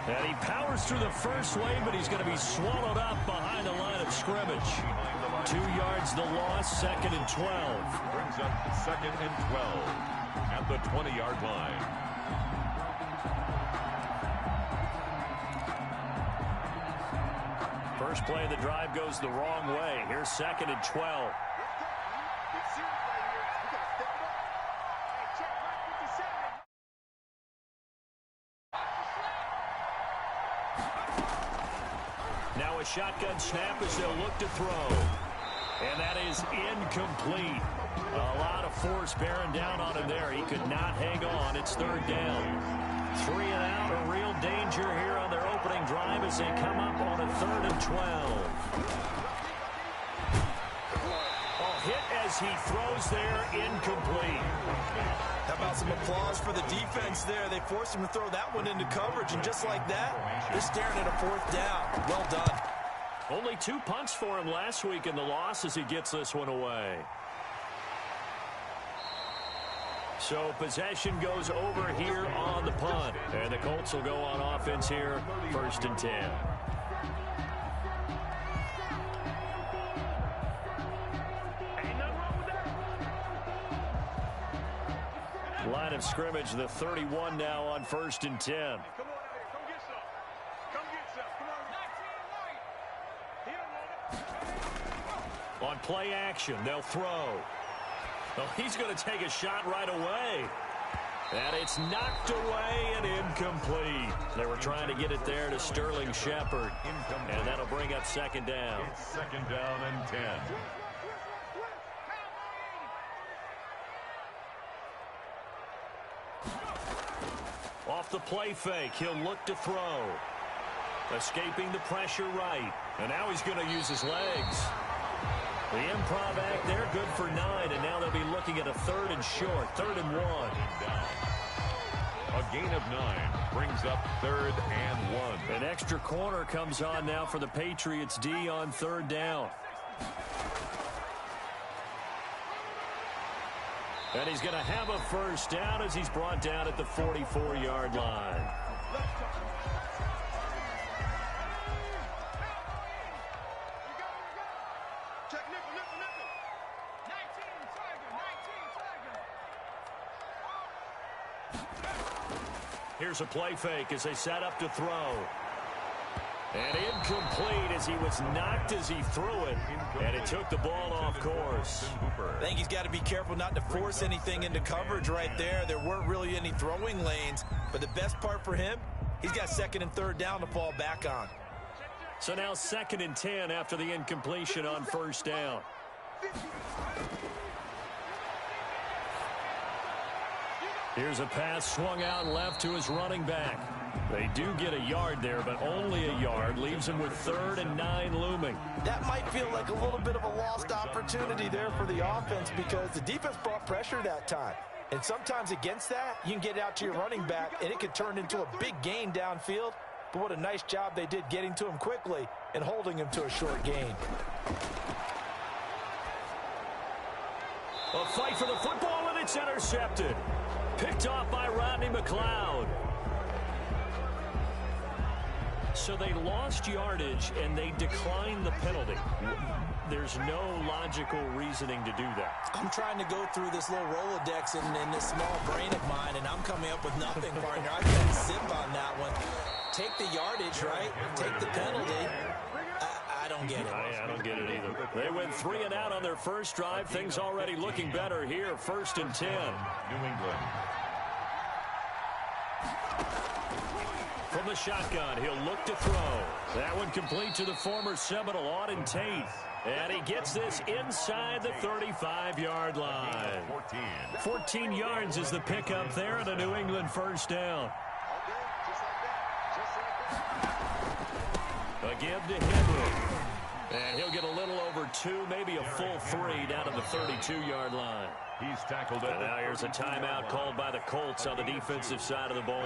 And he powers through the first wave, but he's going to be swallowed up behind the line of scrimmage. 2 yards the loss, 2nd and 12. Brings up 2nd and 12 at the 20-yard line. First play of the drive goes the wrong way. Here's 2nd and 12. Now a shotgun snap as they'll look to throw. And that is incomplete. A lot of force bearing down on him there. He could not hang on. It's 3rd down. 3 and out. A real danger here on their opening drive as they come up on a 3rd and 12. Hit as he throws there, incomplete. How about some applause for the defense there? They forced him to throw that one into coverage, and just like that, they're staring at a 4th down. Well done. Only 2 punts for him last week in the loss as he gets this one away. So possession goes over here on the punt. And the Colts will go on offense here, 1st and 10. Line of scrimmage, the 31 now on 1st and 10. Come on, come get some. Come get some. Come on. On play action, they'll throw. Well, he's going to take a shot right away. And it's knocked away and incomplete. They were trying to get it there to Sterling Shepard. And that'll bring up 2nd down. It's 2nd down and 10. Off the play fake, he'll look to throw. Escaping the pressure right. And now he's going to use his legs. The improv act there, good for 9. And now they'll be looking at a 3rd and short, 3rd and 1. A gain of 9 brings up 3rd and 1. An extra corner comes on now for the Patriots D on 3rd down. And he's going to have a 1st down as he's brought down at the 44-yard line. Here's a play fake as they set up to throw. And incomplete as he was knocked as he threw it. And it took the ball off course. I think he's got to be careful not to force anything into coverage right there. There weren't really any throwing lanes. But the best part for him, he's got 2nd and 3rd down to fall back on. So now 2nd and 10 after the incompletion on 1st down. Here's a pass swung out left to his running back. They do get a yard there, but only a yard. Leaves him with 3rd and 9 looming. That might feel like a little bit of a lost opportunity there for the offense because the defense brought pressure that time. And sometimes against that, you can get out to your running back, and it could turn into a big gain downfield. But what a nice job they did getting to him quickly and holding him to a short gain. A fight for the football, and it's intercepted. Picked off by Rodney McLeod. So they lost yardage, and they declined the penalty. There's no logical reasoning to do that. I'm trying to go through this little Rolodex in this small brain of mine, and I'm coming up with nothing, partner. I got to sip on that one. Take the yardage, right? Take the penalty. I don't get it. I don't get it either. They went 3 and out on their first drive. Things already looking better here. 1st and 10. New England. From the shotgun, he'll look to throw. That one complete to the former Seminole, Auden Tate. And he gets this inside the 35-yard line. 14 yards is the pickup there and a New England 1st down. A give to Henry. And he'll get a little over 2, maybe a full 3 down to the 32-yard line. He's tackled it. And now here's a timeout called by the Colts on the defensive side of the ball.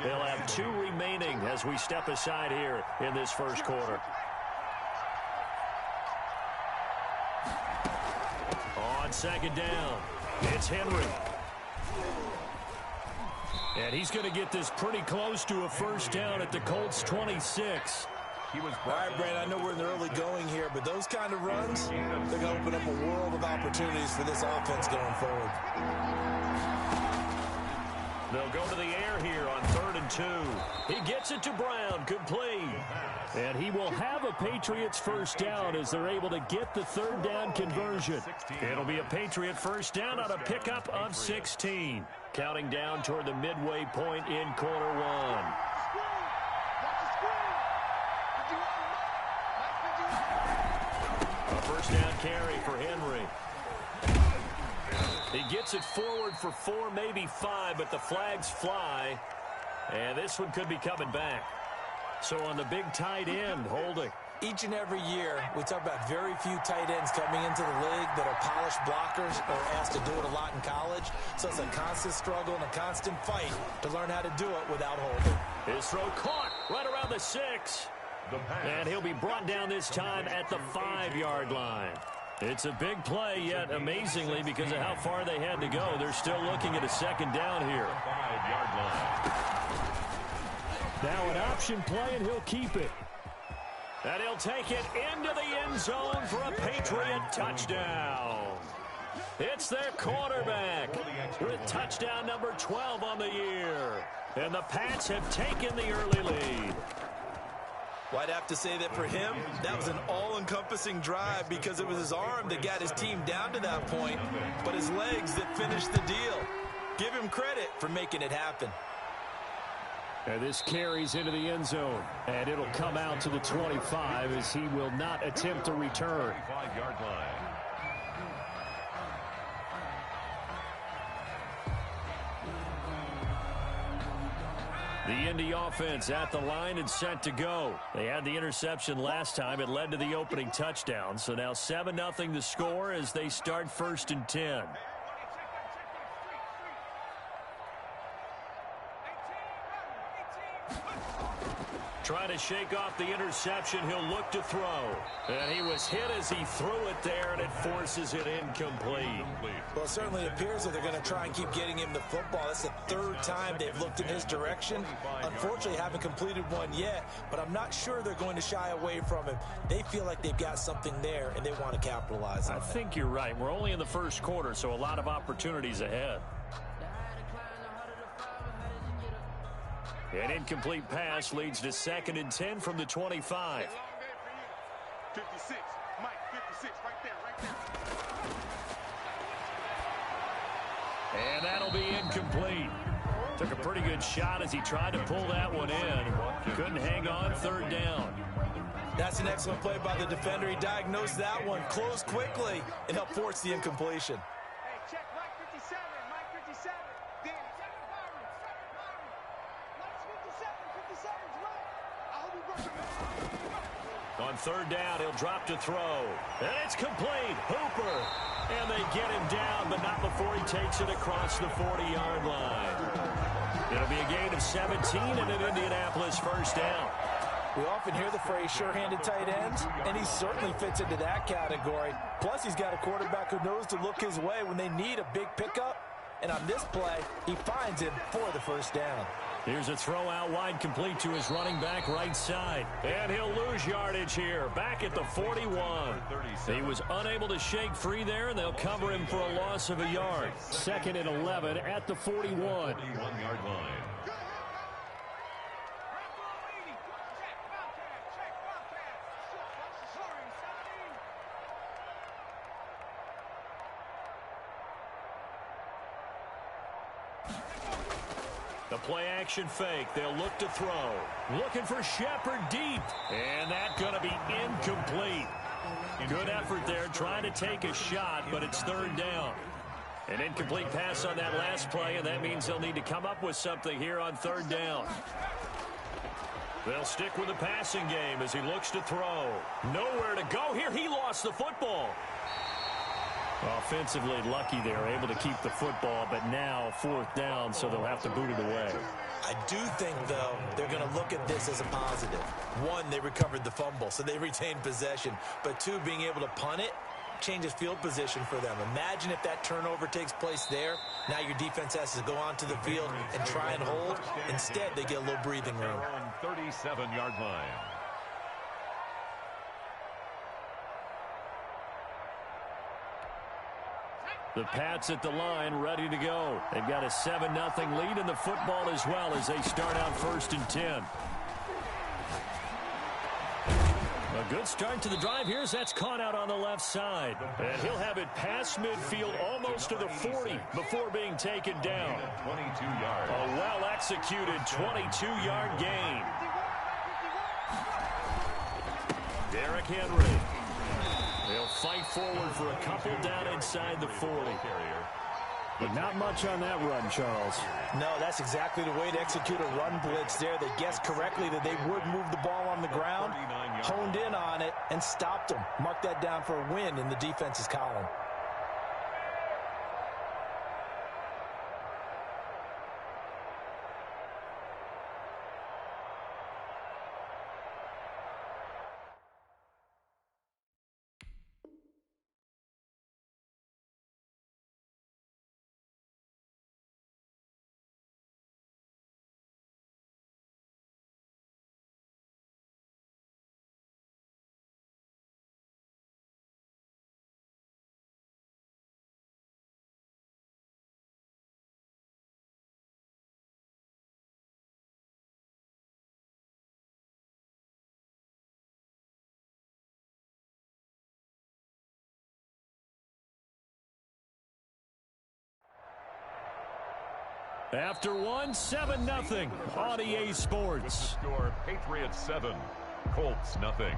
They'll have 2 remaining as we step aside here in this first quarter. On 2nd down, it's Henry. And he's going to get this pretty close to a first down at the Colts 26. All right, Brad, I know we're in the early going here, but those kind of runs, they're going to open up a world of opportunities for this offense going forward. They'll go to the air here on 3rd and 2. He gets it to Brown, complete. And he will have a Patriots first down as they're able to get the 3rd down conversion. It'll be a Patriot first down on a pickup of 16. Counting down toward the midway point in quarter 1. A first down carry for Henry. He gets it forward for 4, maybe 5, but the flags fly. And this one could be coming back. So on the big tight end, holding. Each and every year, we talk about very few tight ends coming into the league that are polished blockers or asked to do it a lot in college. So it's a constant struggle and a constant fight to learn how to do it without holding. His throw caught right around the 6. And he'll be brought down this time at the 5-yard line. It's a big play, yet amazingly, because of how far they had to go, they're still looking at a second down here. 5-yard line. Now an option play, and he'll keep it. And he'll take it into the end zone for a Patriot touchdown. It's their quarterback with touchdown number 12 on the year. And the Pats have taken the early lead. Well, I'd have to say that for him, that was an all-encompassing drive because it was his arm that got his team down to that point, but his legs that finished the deal. Give him credit for making it happen. And this carries into the end zone, and it'll come out to the 25 as he will not attempt to return. 5-yard line. The Indy offense at the line and set to go. They had the interception last time. It led to the opening touchdown. So now 7-0 the score as they start 1st and 10. Trying to shake off the interception. He'll look to throw. And he was hit as he threw it there, and it forces it incomplete. Well, it certainly appears that they're going to try and keep getting him the football. That's the 3rd time they've looked in his direction. Unfortunately, haven't completed one yet, but I'm not sure they're going to shy away from him. They feel like they've got something there, and they want to capitalize on it. I think you're right. We're only in the 1st quarter, so a lot of opportunities ahead. An incomplete pass leads to 2nd and 10 from the 25. 56, Mike, 56, right there. And that'll be incomplete. Took a pretty good shot as he tried to pull that one in. Couldn't hang on, 3rd down. That's an excellent play by the defender. He diagnosed that one, closed quickly, and helped force the incompletion. Hey, check Mike 57, Mike 57. Then, on 3rd down, he'll drop to throw. And it's complete. Hooper. And they get him down, but not before he takes it across the 40-yard line. It'll be a gain of 17 and an Indianapolis first down. We often hear the phrase sure-handed tight ends, and he certainly fits into that category. Plus, he's got a quarterback who knows to look his way when they need a big pickup. And on this play, he finds him for the first down. Here's a throw out wide, complete to his running back right side. And he'll lose yardage here, back at the 41. He was unable to shake free there, and they'll cover him for a loss of a yard. 2nd and 11 at the 41. 41-yard line. The play-action fake. They'll look to throw. Looking for Shepard deep. And that's going to be incomplete. Good effort there trying to take a shot, but it's 3rd down. An incomplete pass on that last play, and that means they'll need to come up with something here on 3rd down. They'll stick with the passing game as he looks to throw. Nowhere to go here. He lost the football. Offensively lucky they're able to keep the football, but now 4th down, so they'll have to boot it away. I do think, though, they're going to look at this as a positive. 1, they recovered the fumble, so they retained possession. But 2, being able to punt it, changes field position for them. Imagine if that turnover takes place there. Now your defense has to go onto the field and try and hold. Instead, they get a little breathing room. On 37-yard line. The Pats at the line, ready to go. They've got a 7-0 lead in the football as well as they start out 1st and 10. A good start to the drive here as that's caught out on the left side. And he'll have it past midfield almost to the 40 before being taken down. 22 yards. A well-executed 22-yard gain. Derrick Henry. They'll fight forward for a couple down inside the 40. But not much on that run, Charles. No, that's exactly the way to execute a run blitz there. They guessed correctly that they would move the ball on the ground, honed in on it, and stopped them. Mark that down for a win in the defense's column. After one, 7-0 on EA Sports. With the score, Patriots 7, Colts nothing.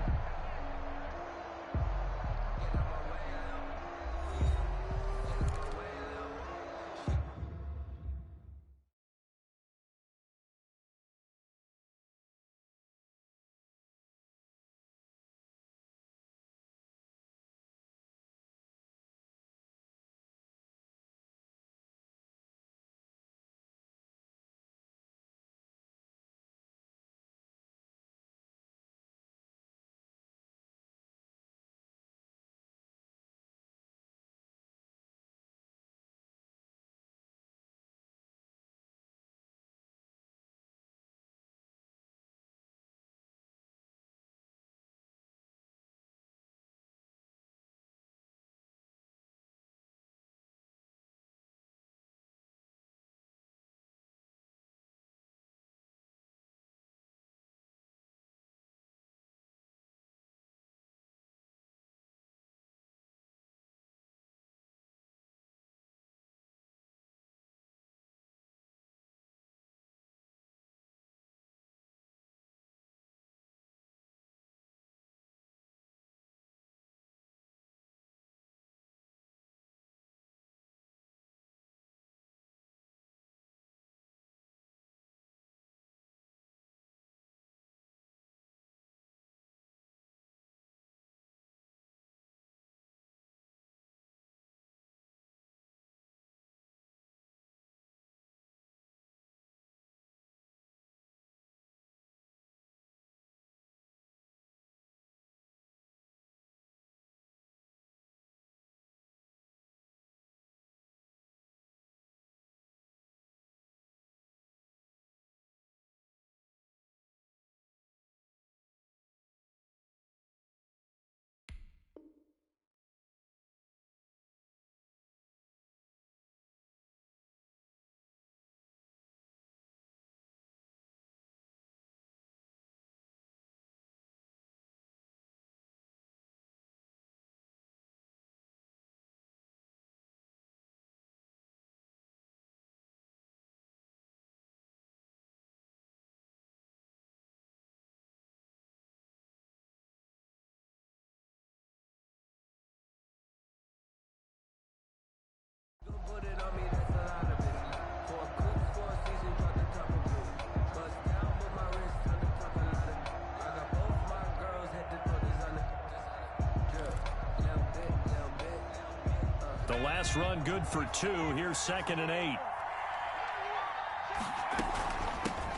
The last run good for 2. Here's 2nd and 8.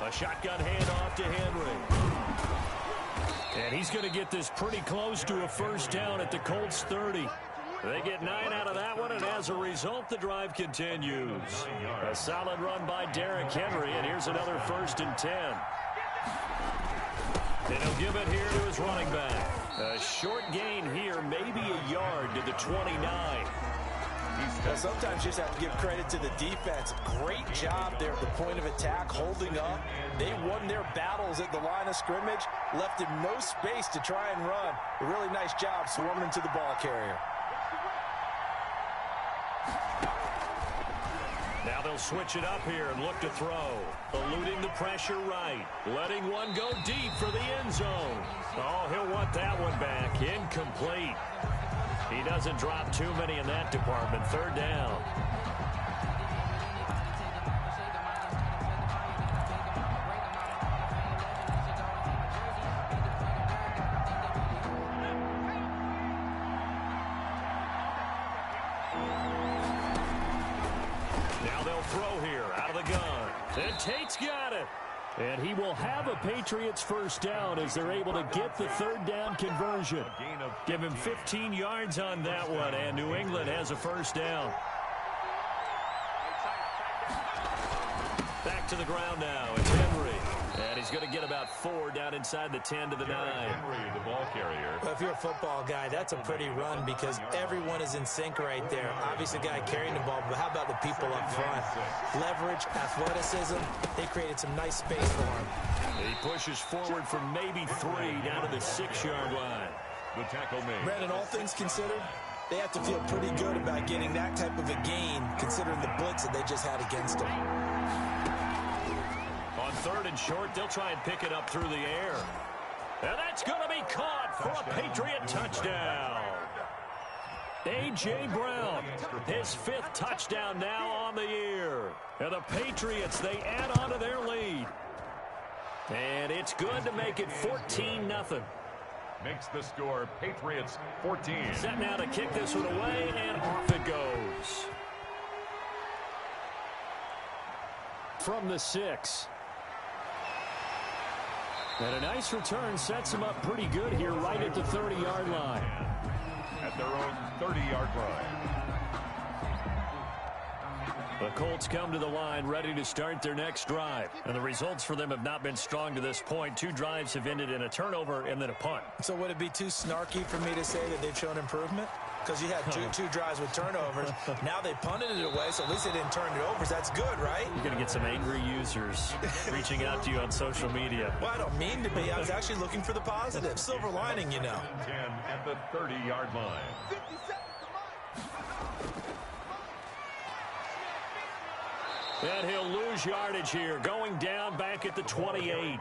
A shotgun handoff to Henry. And he's going to get this pretty close to a first down at the Colts 30. They get 9 out of that one, and as a result, the drive continues. A solid run by Derrick Henry, and here's another 1st and 10. And he'll give it here to his running back. A short gain here, maybe a yard to the 29. Well, sometimes you just have to give credit to the defense. Great job there at the point of attack, holding up. They won their battles at the line of scrimmage, left him no space to try and run. A really nice job swarming to the ball carrier. Now they'll switch it up here and look to throw. Eluding the pressure right. Letting one go deep for the end zone. Oh, he'll want that one back. Incomplete. He doesn't drop too many in that department. 3rd down. Now they'll throw here out of the gun. And Tate's got it. And he will have a Patriots 1st down as they're able to get the 3rd down conversion. Give him 15 yards on that one, and New England has a 1st down. Back to the ground now. It's Henry. And he's going to get about 4 down inside the 10 to the 9. Henry, the ball carrier. Well, if you're a football guy, that's a pretty run because everyone is in sync right there. Obviously, the guy carrying the ball, but how about the people up front? Leverage, athleticism, they created some nice space for him. He pushes forward for maybe 3 down to the 6-yard line. The tackle made. Brandon, all things considered, they have to feel pretty good about getting that type of a gain considering the blitz that they just had against them. On 3rd and short, they'll try and pick it up through the air. And that's going to be caught for a Patriot touchdown. A.J. Brown, his 5th touchdown now on the year. And the Patriots, they add on to their lead. And it's good to make it 14-0. Makes the score Patriots 14. Set now to kick this one away, and off it goes. From the 6. And a nice return sets him up pretty good here right at the 30-yard line. At their own 30-yard line. The Colts come to the line ready to start their next drive. And the results for them have not been strong to this point. 2 drives have ended in a turnover and then a punt. So would it be too snarky for me to say that they've shown improvement? Because you had two drives with turnovers. Now they punted it away, so at least they didn't turn it over. So that's good, right? You're going to get some angry users reaching out to you on social media. Well, I don't mean to be. I was actually looking for the positive. Silver lining, you know. 10 at the 30-yard line. 50 seconds to mine. And he'll lose yardage here, going down back at the 28.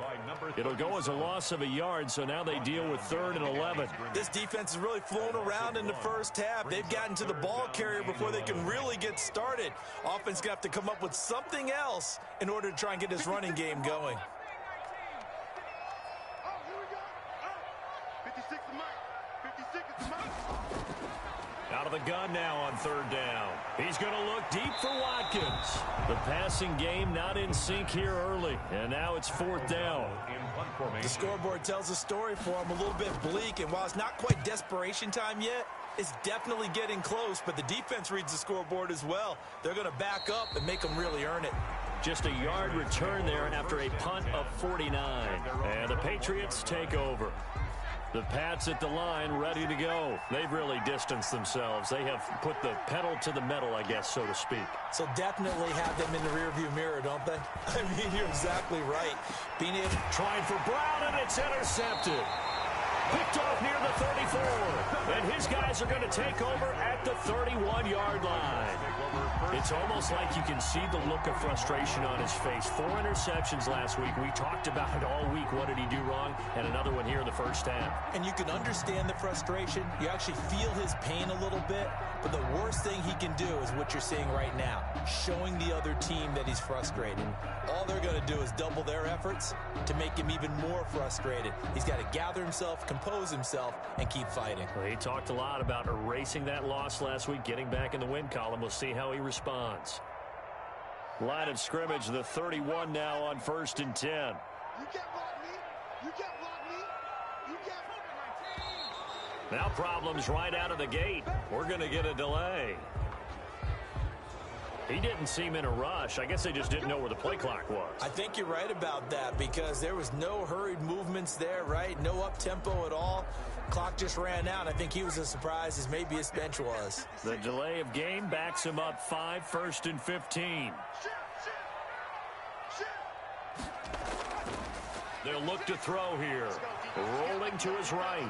It'll go as a loss of a yard, so now they deal with 3rd and 11. This defense is really flown around in the first half. They've gotten to the ball carrier before they can really get started. Offense going to have to come up with something else in order to try and get this running game going. Oh, here we go. 56 to Mike. 56 to Mike. Out of the gun now on 3rd down. He's going to look deep for Watkins. The passing game not in sync here early, and now it's 4th down. The scoreboard tells a story for him, a little bit bleak, and while it's not quite desperation time yet, it's definitely getting close, but the defense reads the scoreboard as well. They're going to back up and make them really earn it. Just a yard return there after a punt of 49. And the Patriots take over. The Pats at the line ready to go. They've really distanced themselves. They have put the pedal to the metal, I guess, so to speak. So definitely have them in the rearview mirror, don't they? I mean, you're exactly right. Being able Trying for Brown, and it's intercepted. Picked off near the 34. And his guys are going to take over at the 31-yard line. It's almost like you can see the look of frustration on his face. 4 interceptions last week. We talked about it all week. What did he do wrong? And another one here in the first half. And you can understand the frustration. You actually feel his pain a little bit. But the worst thing he can do is what you're seeing right now, showing the other team that he's frustrated. All they're going to do is double their efforts to make him even more frustrated. He's got to gather himself, compose himself, and keep fighting. Well, he talked a lot about erasing that loss last week, getting back in the win column. We'll see how he responds. Line of scrimmage, the 31 now on 1st and 10. You can't block me. You can't block me. You can't block my team. Now problems right out of the gate. We're going to get a delay. He didn't seem in a rush. I guess they just didn't know where the play clock was. I think you're right about that because there was no hurried movements there, right? No up-tempo at all. Clock just ran out. I think he was as surprised as maybe his bench was. The delay of game backs him up 5, 1st and 15. They'll look to throw here. Rolling to his right.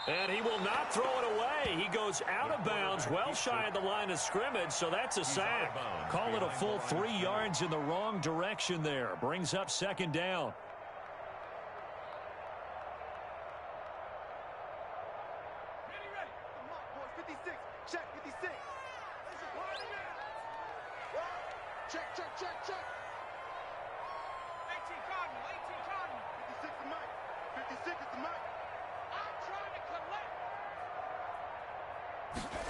And he will not throw it away. He goes out of bounds, well shy of the line of scrimmage, so that's a sack. Call it a full 3 yards in the wrong direction there. Brings up 2nd down. Check, 56. Check, check, check, check. 18 Cardinal, 18 Cardinal. 56 is Mike. 56 is the Mike. I'm trying to collect.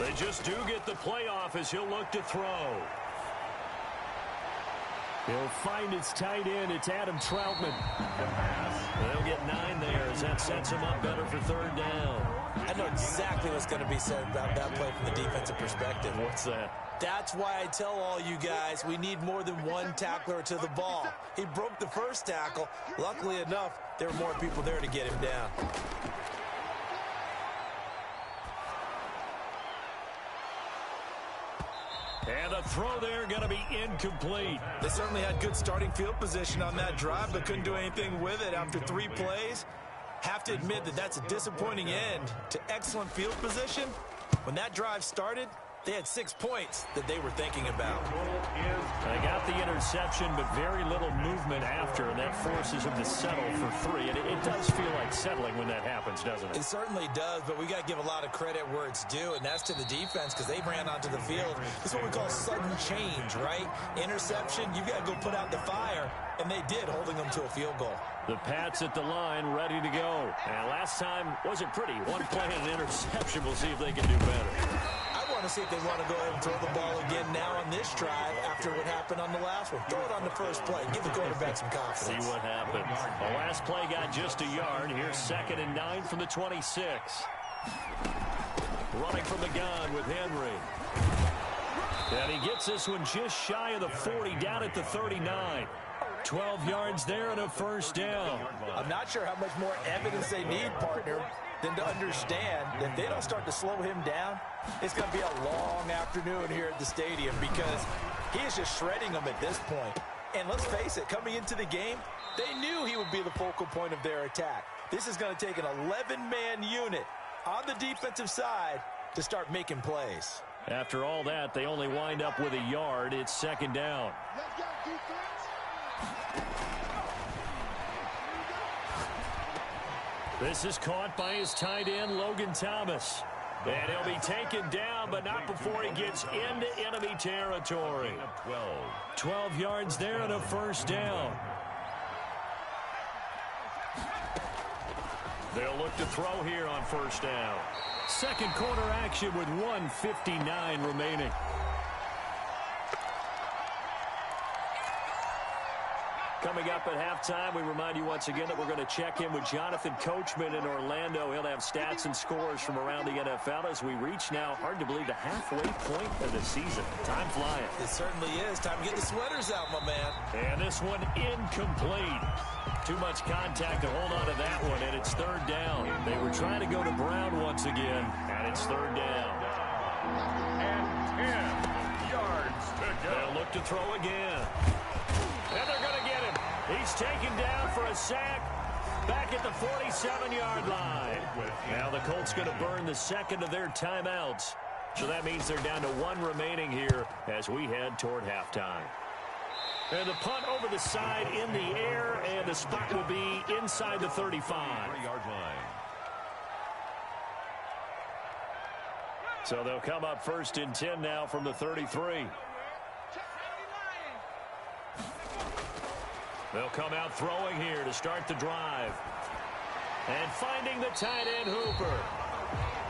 They just do get the playoff as he'll look to throw. He'll find his tight end. It's Adam Troutman. They'll get 9 there as that sets him up better for 3rd down. I know exactly what's going to be said about that play from the defensive perspective. What's that? That's why I tell all you guys we need more than one tackler to the ball. He broke the first tackle. Luckily enough, there were more people there to get him down. And the throw there going to be incomplete. They certainly had good starting field position on that drive, but couldn't do anything with it after 3 plays. Have to admit that that's a disappointing end to excellent field position. When that drive started, they had 6 points that they were thinking about. They got the interception, but very little movement after, and that forces them to settle for 3. And it does feel like settling when that happens, doesn't it? It certainly does, but we got to give a lot of credit where it's due, and that's to the defense because they ran onto the field. This is what we call sudden change, right? Interception, you got to go put out the fire, and they did, holding them to a field goal. The Pats at the line, ready to go. And last time wasn't pretty. 1 play and an interception. We'll see if they can do better. I want to see if they want to go ahead and throw the ball again now on this drive after what happened on the last one. Throw it on the first play. Give the quarterback some confidence. See what happens. The last play got just a yard. Here's 2nd and 9 from the 26. Running from the gun with Henry. And he gets this one just shy of the 40, down at the 39. 12 yards there and a 1st down. I'm not sure how much more evidence they need, partner, than to understand that if they don't start to slow him down, it's going to be a long afternoon here at the stadium because he is just shredding them at this point. And let's face it, coming into the game, they knew he would be the focal point of their attack. This is going to take an 11-man unit on the defensive side to start making plays. After all that, they only wind up with a yard. It's 2nd down. Let's go, defense. This is caught by his tight end, Logan Thomas. And he'll be taken down, but not before he gets into enemy territory. 12 yards there and a 1st down. They'll look to throw here on 1st down. 2nd quarter action with 1:59 remaining. Coming up at halftime, we remind you once again that we're going to check in with Jonathan Coachman in Orlando. He'll have stats and scores from around the NFL as we reach now, hard to believe, the halfway point of the season. Time flying. It certainly is. Time to get the sweaters out, my man. And this one incomplete. Too much contact to hold on to that one, and it's 3rd down. They were trying to go to Brown once again, and it's 3rd down. And 10 yards to go. They'll look to throw again. And they're going to get him. He's taken down for a sack back at the 47-yard line. Now the Colts going to burn the 2nd of their timeouts. So that means they're down to 1 remaining here as we head toward halftime. And the punt over the side in the air, and the spot will be inside the 35. 3-yard line. So they'll come up 1st and 10 now from the 33. They'll come out throwing here to start the drive. And finding the tight end Hooper.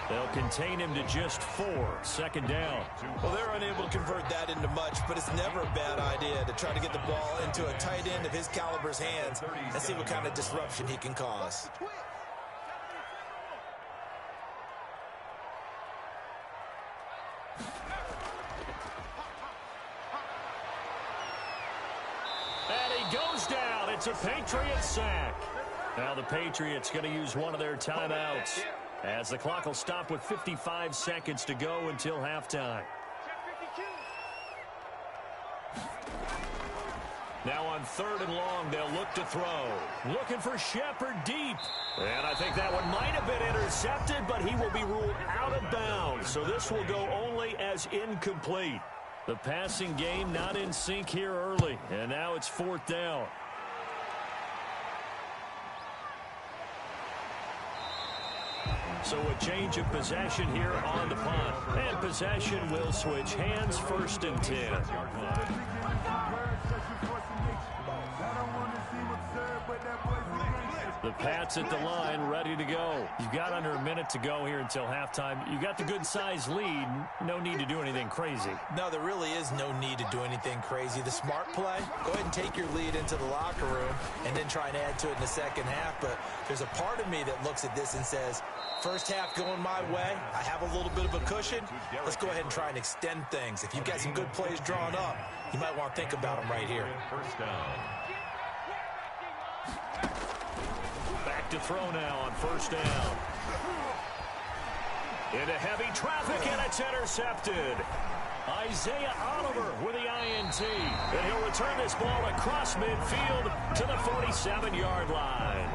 They'll contain him to just 4. 2nd down. Well, they're unable to convert that into much, but it's never a bad idea to try to get the ball into a tight end of his caliber's hands and see what kind of disruption he can cause. It's a Patriots sack. Now the Patriots going to use one of their timeouts as the clock will stop with 55 seconds to go until halftime. Now on 3rd and long, they'll look to throw. Looking for Shepard deep. And I think that one might have been intercepted, but he will be ruled out of bounds. So this will go only as incomplete. The passing game not in sync here early. And now it's 4th down. So a change of possession here on the punt. And possession will switch hands, 1st and 10. The Pats at the line, ready to go. You've got under a minute to go here until halftime. You got the good-sized lead. No need to do anything crazy. No, there really is no need to do anything crazy. The smart play, go ahead and take your lead into the locker room and then try and add to it in the second half. But there's a part of me that looks at this and says, first half going my way, I have a little bit of a cushion. Let's go ahead and try and extend things. If you've got some good plays drawn up, you might want to think about them right here. First down. Back to throw now on 1st down. Into heavy traffic, and it's intercepted. Isaiah Oliver with the INT. And he'll return this ball across midfield to the 47-yard line.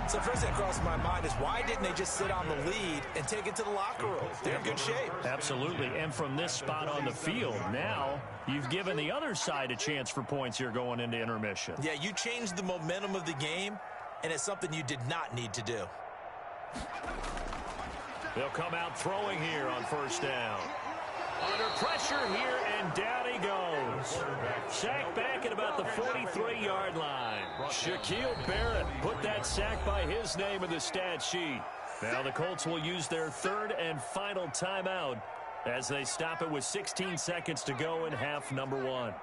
So first thing that crossed my mind is why didn't they just sit on the lead and take it to the locker room? They're in good shape. Absolutely. And from this spot on the field, now you've given the other side a chance for points here going into intermission. Yeah, you changed the momentum of the game, and it's something you did not need to do. They'll come out throwing here on 1st down. Under pressure here, and down he goes. Sack back at about the 43-yard line. Shaquille Barrett put that sack by his name in the stat sheet. Now the Colts will use their 3rd and final timeout as they stop it with 16 seconds to go in half number 1.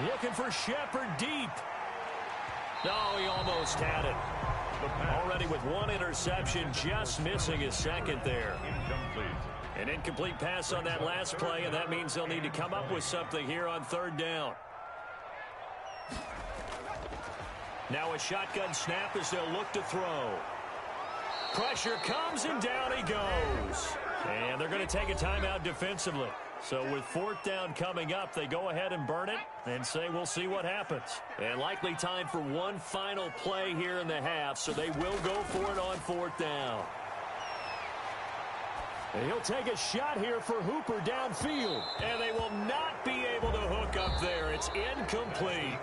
Looking for Shepard deep. No, he almost had it. Already with one interception, just missing his 2nd there. An incomplete pass on that last play, and that means they'll need to come up with something here on 3rd down. Now a shotgun snap as they'll look to throw. Pressure comes, and down he goes. And they're going to take a timeout defensively. So with 4th down coming up, they go ahead and burn it and say we'll see what happens. And likely time for one final play here in the half, so they will go for it on 4th down. And he'll take a shot here for Hooper downfield. And they will not be able to hook up there. It's incomplete.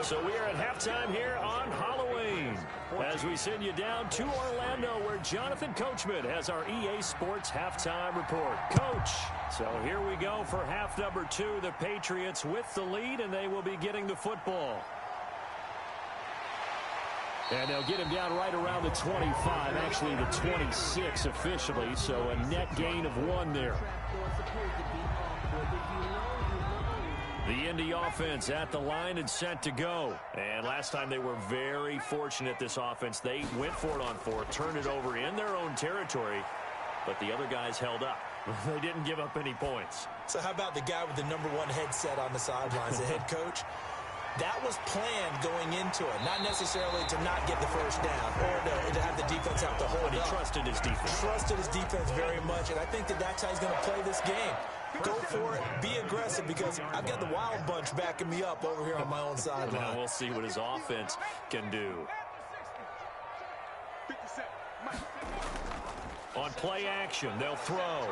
So we are at halftime here on Halloween as we send you down to Orlando where Jonathan Coachman has our EA Sports halftime report. Coach, so here we go for half number 2. The Patriots with the lead, and they will be getting the football. And they'll get him down right around the 25, actually the 26 officially, so a net gain of 1 there. The Indy offense at the line and set to go. And last time they were very fortunate, this offense. They went for it on 4th, turned it over in their own territory, but the other guys held up. They didn't give up any points. So how about the guy with the number 1 headset on the sidelines, the head coach? That was planned going into it, not necessarily to not get the first down or to have the defense have to hold But he up. trusted his defense. Trusted his defense very much, and I think that's how he's going to play this game. Go for it, be aggressive, because I've got the Wild Bunch backing me up over here on my own sideline. Now we'll see what his offense can do. On play action, they'll throw.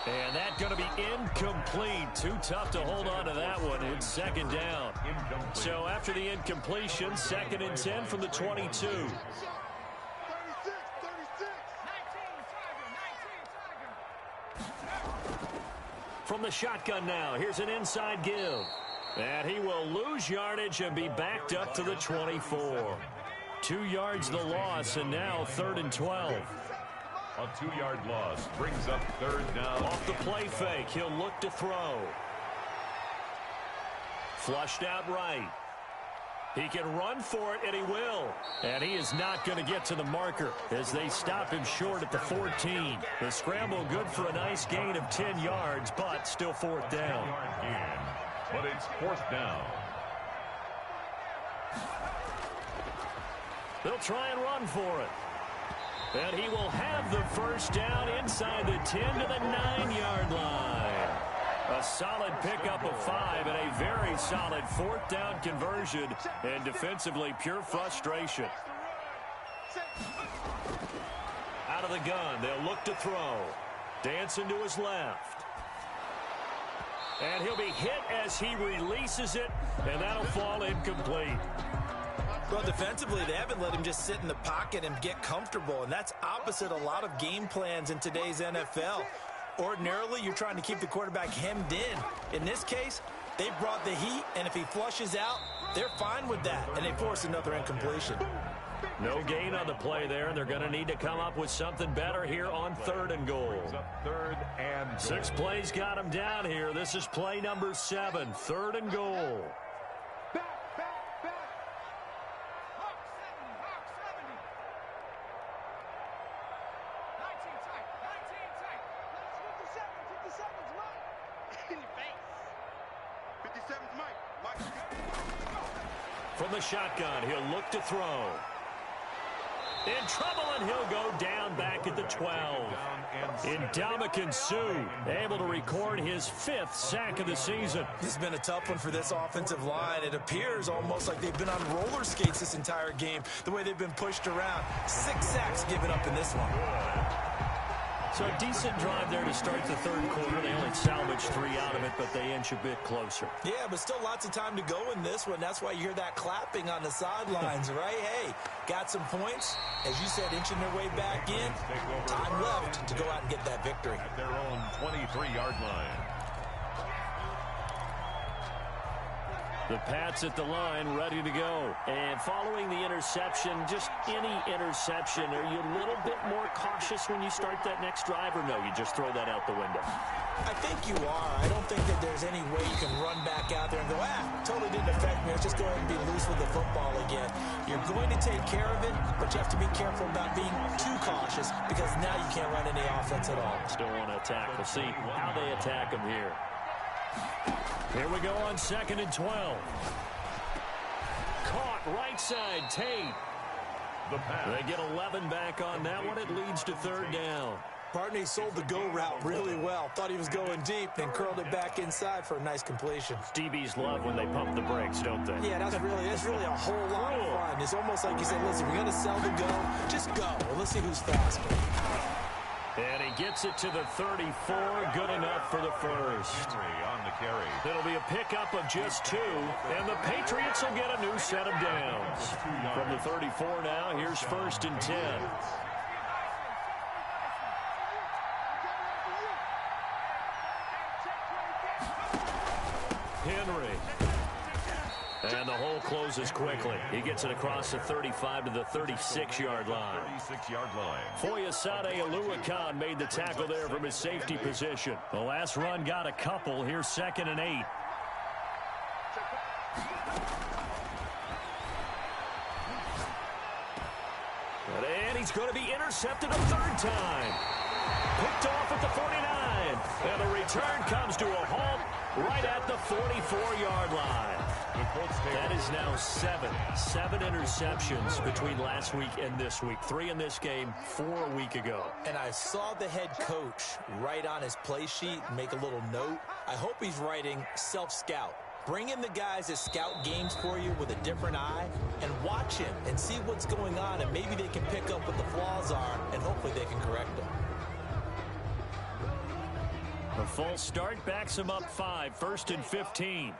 And that's going to be incomplete. Too tough to hold on to that one. It's 2nd down. So after the incompletion, 2nd and 10 from the 22. From the shotgun now, here's an inside give. And he will lose yardage and be backed up to the 24. 2 yards the loss, and now 3rd and 12. A 2-yard loss brings up 3rd down. Off the play fake, he'll look to throw. Flushed out right. He can run for it, and he will. And he is not going to get to the marker as they stop him short at the 14. The scramble good for a nice gain of 10 yards, but still fourth down. But it's fourth down. They'll try and run for it. And he will have the first down inside the 10 to the 9-yard line. A solid pickup of 5 and a very solid fourth down conversion. And defensively, pure frustration. Out of the gun, they'll look to throw. Dancing to his left. And he'll be hit as he releases it, and that'll fall incomplete. Well, defensively, they haven't let him just sit in the pocket and get comfortable, and that's opposite a lot of game plans in today's NFL. Ordinarily, you're trying to keep the quarterback hemmed in. In this case, they brought the heat, and if he flushes out, they're fine with that, and they force another incompletion. No gain on the play there, and they're going to need to come up with something better here on 3rd and goal. Third and goal. 6 plays got him down here. This is play number 7, 3rd and goal. From the shotgun, he'll look to throw. In trouble, and he'll go down back at the 12. Ndamukong Suh able to record his 5th sack of the season. This has been a tough one for this offensive line. It appears almost like they've been on roller skates this entire game, the way they've been pushed around. 6 sacks given up in this one. So a decent drive there to start the 3rd quarter. They only salvaged 3 out of it, but they inch a bit closer. Yeah, but still lots of time to go in this one. That's why you hear that clapping on the sidelines, right? Hey, got some points. As you said, inching their way back in. Time left to go out and get that victory. At their own 23-yard line. The Pats at the line, ready to go. And following the interception, just any interception, are you a little bit more cautious when you start that next drive, or no, you just throw that out the window? I think you are. I don't think that there's any way you can run back out there and go, totally didn't affect me. Let's just go ahead and be loose with the football again. You're going to take care of it, but you have to be careful about being too cautious because now you can't run any offense at all. Still want to attack. We'll see how they attack them here. Here we go on 2nd and 12. Caught right side, Tate. They get 11 back on that one. It leads to 3rd down. Partney sold the go route really well. Thought he was going deep, then curled it back inside for a nice completion. DBs love when they pump the brakes, don't they? Yeah, that's really a whole lot of fun. It's almost like you say, listen, we're going to sell the go. Just go. Well, let's see who's faster. And he gets it to the 34. Good enough for the first. On the carry. It'll be a pickup of just 2, and the Patriots will get a new set of downs. From the 34 now, here's 1st and 10. Henry. And the hole closes quickly. He gets it across the 35 to the 36-yard line. 36-yard line. Foyesade Oluwakan made the tackle there from his safety position. The last run got a couple. Here's 2nd and 8. And he's going to be intercepted a 3rd time. Picked off at the 49. And the return comes to a halt right at the 44-yard line. That is now 7 interceptions between last week and this week. 3 in this game, 4 a week ago. And I saw the head coach write on his play sheet and make a little note. I hope he's writing self-scout. Bring in the guys that scout games for you with a different eye and watch him and see what's going on, and maybe they can pick up what the flaws are, and hopefully they can correct them. A false start backs him up 5, 1st and 15.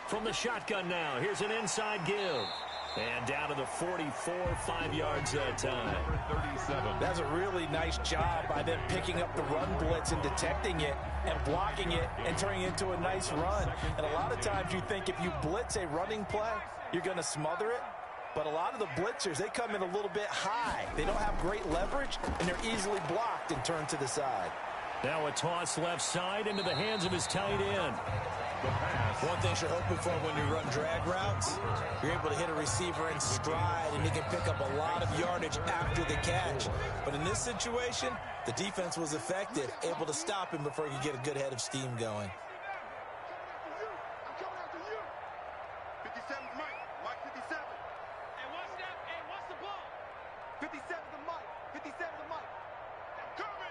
From the shotgun now, here's an inside give. And down to the 44, 5 yards that time. 37. That's a really nice job by them picking up the run blitz and detecting it and blocking it and turning it into a nice run. And a lot of times you think if you blitz a running play, you're going to smother it. But a lot of the blitzers, they come in a little bit high. They don't have great leverage, and they're easily blocked and turned to the side. Now a toss left side into the hands of his tight end. One thing you're hoping for when you run drag routes, you're able to hit a receiver in stride, and he can pick up a lot of yardage after the catch. But in this situation, the defense was effective, able to stop him before he could get a good head of steam going. I'm coming after you. 57's Mike. Mike 57. Hey, what's that? Hey, what's the ball? 57's the Mike. 57's the Mike. I'm coming.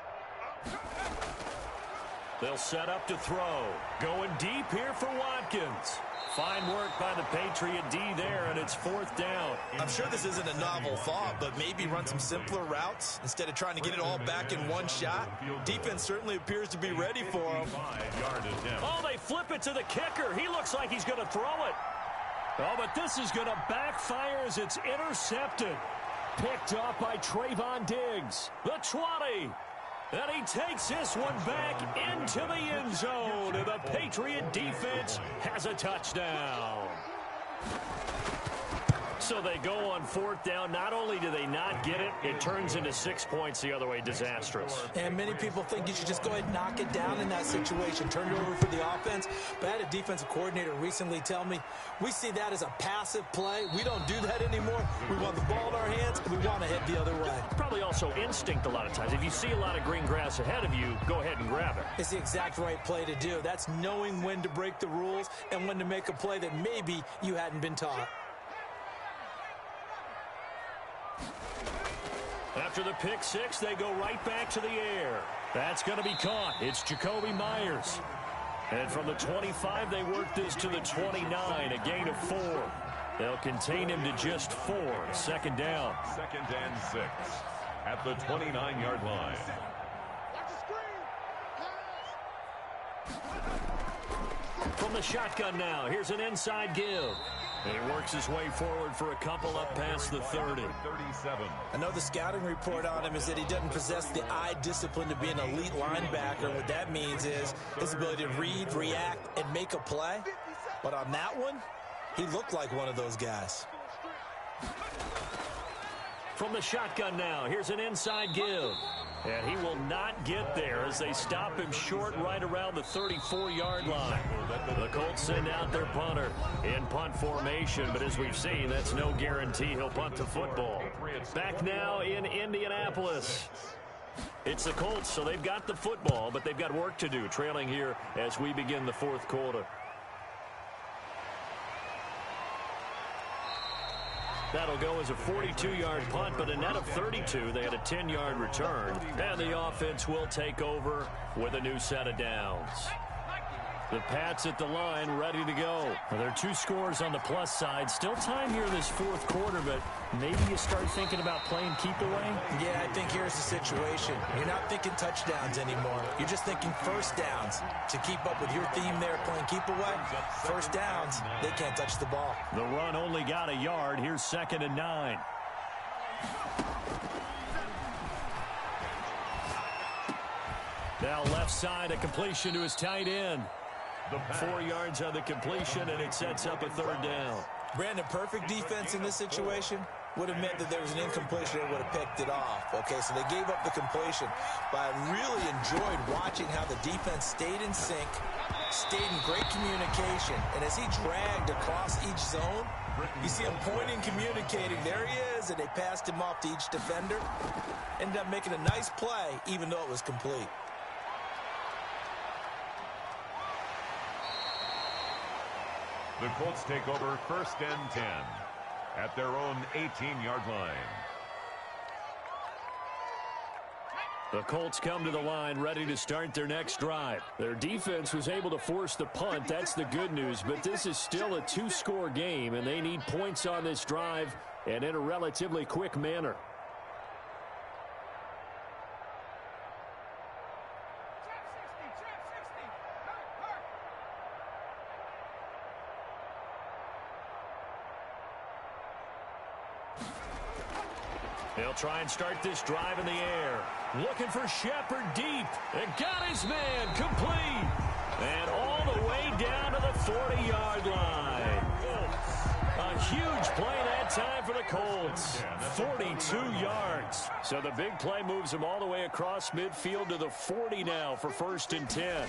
They'll set up to throw. Going deep here for Watkins. Fine work by the Patriot D there, and it's 4th down. I'm sure this isn't a novel thought, but maybe run some simpler routes instead of trying to get it all back in one shot. Defense certainly appears to be ready for him. Oh, they flip it to the kicker. He looks like he's going to throw it. Oh, but this is going to backfire as it's intercepted. Picked off by Trayvon Diggs. The 20. And he takes this one back into the end zone. And the Patriot defense has a touchdown. So they go on 4th down. Not only do they not get it, it turns into 6 points the other way. Disastrous. And many people think you should just go ahead and knock it down in that situation. Turn it over for the offense. But I had a defensive coordinator recently tell me, we see that as a passive play. We don't do that anymore. We want the ball in our hands, and we want to head the other way. Probably also instinct a lot of times. If you see a lot of green grass ahead of you, go ahead and grab it. It's the exact right play to do. That's knowing when to break the rules and when to make a play that maybe you hadn't been taught. After the pick six, they go right back to the air. That's going to be caught. It's Jacoby Myers. And from the 25, they work this to the 29, a gain of 4. They'll contain him to just 4. 2nd down. 2nd and 6 at the 29-yard line. From the shotgun now, here's an inside give. And he works his way forward for a couple up past the 30. 37. I know the scouting report on him is that he doesn't possess the eye discipline to be an elite linebacker. What that means is his ability to read, react, and make a play. But on that one, he looked like one of those guys. From the shotgun now, here's an inside give. And he will not get there as they stop him short right around the 34-yard line. The Colts send out their punter in punt formation, but as we've seen, that's no guarantee he'll punt the football. Back now in Indianapolis. It's the Colts, so they've got the football, but they've got work to do, trailing here as we begin the 4th quarter. That'll go as a 42-yard punt, but a net of 32. They had a 10-yard return. And the offense will take over with a new set of downs. The Pats at the line, ready to go. Well, there are 2 scores on the plus side. Still time here in this 4th quarter, but maybe you start thinking about playing keep away? Yeah, I think here's the situation. You're not thinking touchdowns anymore. You're just thinking first downs. To keep up with your theme there, playing keep away, first downs, they can't touch the ball. The run only got a yard. Here's 2nd and 9. Now left side, a completion to his tight end. 4 yards on the completion, and it sets up a 3rd down. Brandon, perfect defense in this situation would have meant that there was an incompletion and would have picked it off. Okay, so they gave up the completion. But I really enjoyed watching how the defense stayed in sync, stayed in great communication, and as he dragged across each zone, you see him pointing, communicating. There he is, and they passed him off to each defender. Ended up making a nice play, even though it was complete. The Colts take over 1st and 10 at their own 18-yard line. The Colts come to the line ready to start their next drive. Their defense was able to force the punt. That's the good news, but this is still a 2-score game, and they need points on this drive and in a relatively quick manner. They'll try and start this drive in the air. Looking for Shepard deep. And got his man complete. And all the way down to the 40-yard line. A huge play that time for the Colts. 42 yards. So the big play moves him all the way across midfield to the 40 now for 1st and 10.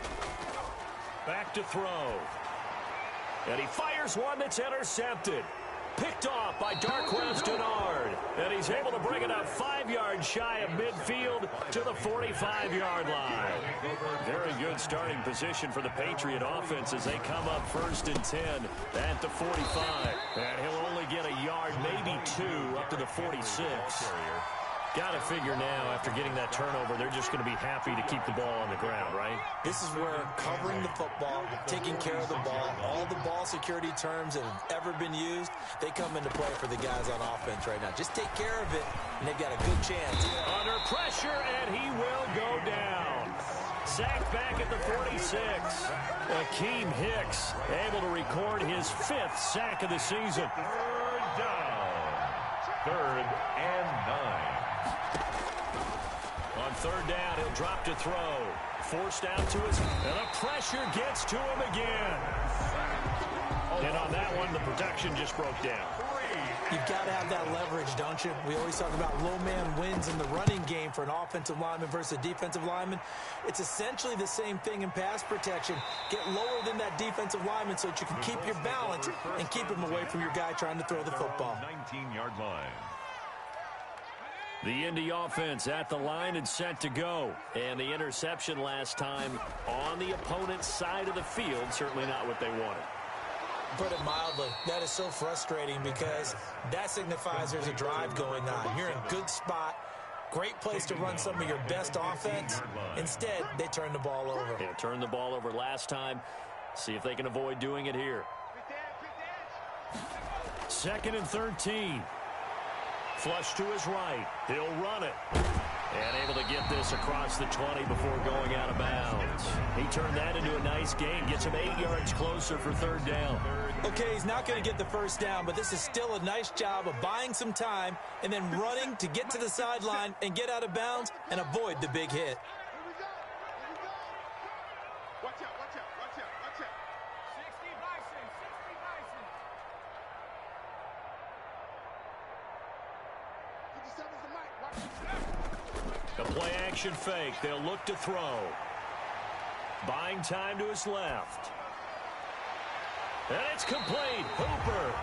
Back to throw. And he fires one that's intercepted. Picked off by Darquez Dennard. And he's able to bring it up 5 yards shy of midfield to the 45-yard line. Very good starting position for the Patriot offense as they come up 1st and 10 at the 45. And he'll only get a yard, maybe 2, up to the 46. Got to figure now, after getting that turnover, they're just going to be happy to keep the ball on the ground, right? This is where covering the football, taking care of the ball, all the ball security terms that have ever been used, they come into play for the guys on offense right now. Just take care of it, and they've got a good chance. Under pressure, and he will go down. Sacked back at the 46. Akeem Hicks able to record his 5th sack of the season. 3rd down. 3rd and 9. On 3rd down, he'll drop to throw. Forced out to his, and the pressure gets to him again. And on that one, the protection just broke down. You've got to have that leverage, don't you? We always talk about low man wins in the running game for an offensive lineman versus a defensive lineman. It's essentially the same thing in pass protection. Get lower than that defensive lineman so that you can keep your balance and keep him away from your guy trying to throw the football. 19-yard line. The Indy offense at the line and set to go. And the interception last time on the opponent's side of the field, certainly not what they wanted. Put it mildly, that is so frustrating because that signifies there's a drive going on. You're in a good spot, great place to run some of your best offense. Instead, they turn the ball over. Yeah, turned the ball over last time. See if they can avoid doing it here. 2nd and 13. Flush to his right. He'll run it. And able to get this across the 20 before going out of bounds. He turned that into a nice gain. Gets him 8 yards closer for 3rd down. Okay, he's not going to get the 1st down, but this is still a nice job of buying some time and then running to get to the sideline and get out of bounds and avoid the big hit. Watch out, watch out, watch out, watch out. 60 Bison, 60 Bison. 57's the mic, watch A play-action fake. They'll look to throw. Buying time to his left. And it's complete. Hooper.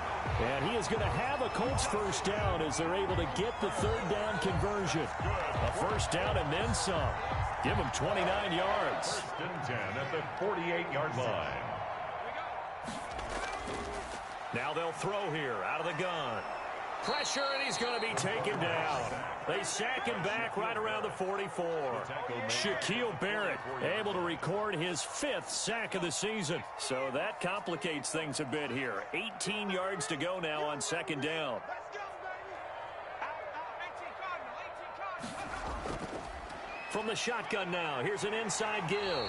And he is going to have a Colts 1st down as they're able to get the 3rd down conversion. A 1st down and then some. Give him 29 yards. 1st and 10 at the 48-yard line. Now they'll throw here out of the gun. Pressure, and he's going to be taken down. They sack him back right around the 44. Shaquille Barrett able to record his 5th sack of the season. So that complicates things a bit here. 18 yards to go now on 2nd down. From the shotgun now, here's an inside give.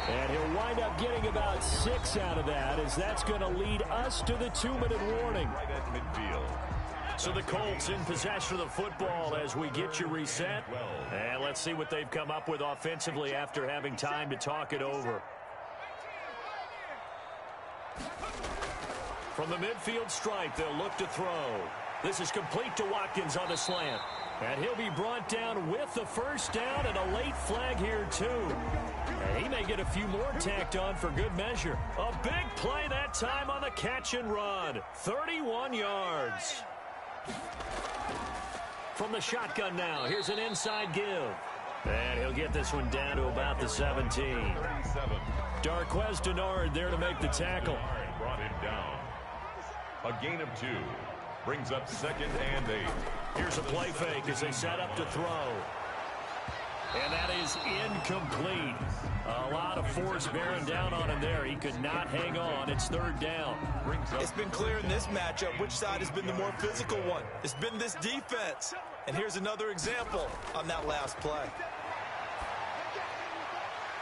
And he'll wind up getting about 6 out of that, as that's going to lead us to the 2-minute warning. Right at midfield. So the Colts in possession of the football as we get you reset. And let's see what they've come up with offensively after having time to talk it over. From the midfield stripe, they'll look to throw. This is complete to Watkins on the slant. And he'll be brought down with the 1st down and a late flag here too. And he may get a few more tacked on for good measure. A big play that time on the catch and run. 31 yards. From the shotgun now, here's an inside give. And he'll get this one down to about the 17. Darquez Dennard there to make the tackle. Brought him down. A gain of 2. Brings up 2nd and 8. Here's a play fake as they set up to throw. And that is incomplete. A lot of force bearing down on him there. He could not hang on. It's 3rd down. It's been clear in this matchup which side has been the more physical one. It's been this defense. And here's another example on that last play.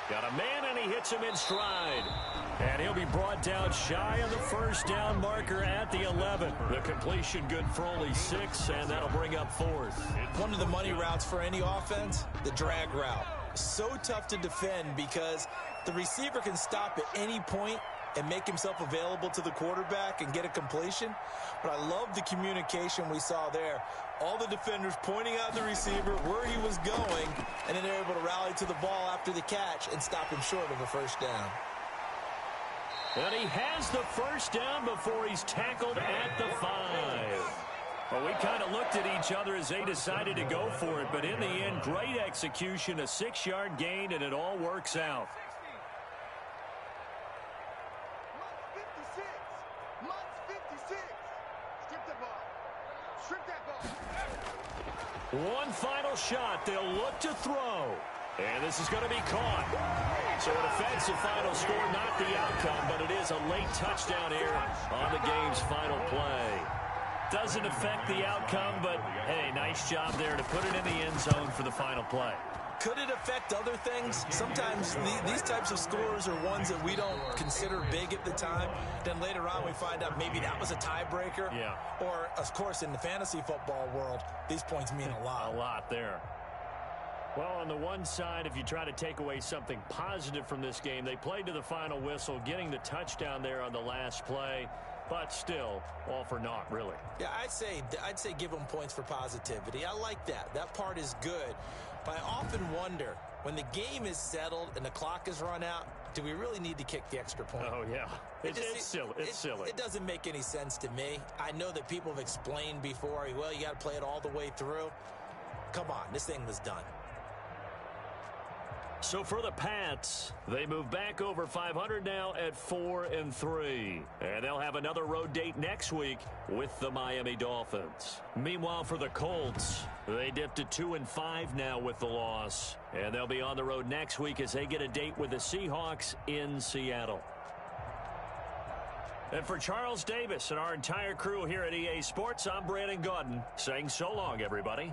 Got a man, and he hits him in stride. And he'll be brought down shy of the 1st down marker at the 11. The completion good for only 6, and that'll bring up 4th. One of the money routes for any offense, the drag route. So tough to defend because the receiver can stop at any point and make himself available to the quarterback and get a completion. But I love the communication we saw there. All the defenders pointing out the receiver where he was going, and then they're able to rally to the ball after the catch and stop him short of a first down. And he has the first down before he's tackled at the 5. Well, we kind of looked at each other as they decided to go for it, but in the end, great execution, a 6-yard gain, and it all works out. One final shot. They'll look to throw. And this is going to be caught. So an offensive final score, not the outcome, but it is a late touchdown here on the game's final play. Doesn't affect the outcome, but, hey, nice job there to put it in the end zone for the final play. Could it affect other things? Sometimes these types of scores are ones that we don't consider big at the time. Then later on we find out maybe that was a tiebreaker. Yeah. Or, of course, in the fantasy football world, these points mean a lot. A lot there. Well, on the one side, if you try to take away something positive from this game, they played to the final whistle, getting the touchdown there on the last play. But still, all for naught, really. Yeah, I'd say give them points for positivity. I like that. That part is good. But I often wonder, when the game is settled and the clock is run out, do we really need to kick the extra point? Oh, yeah. It's silly. It's silly. It doesn't make any sense to me. I know that people have explained before, well, you got to play it all the way through. Come on, this thing was done. So for the Pats, they move back over 500 now at 4-3. And they'll have another road date next week with the Miami Dolphins. Meanwhile, for the Colts, they dipped to 2-5 now with the loss. And they'll be on the road next week as they get a date with the Seahawks in Seattle. And for Charles Davis and our entire crew here at EA Sports, I'm Brandon Gaudin saying so long, everybody.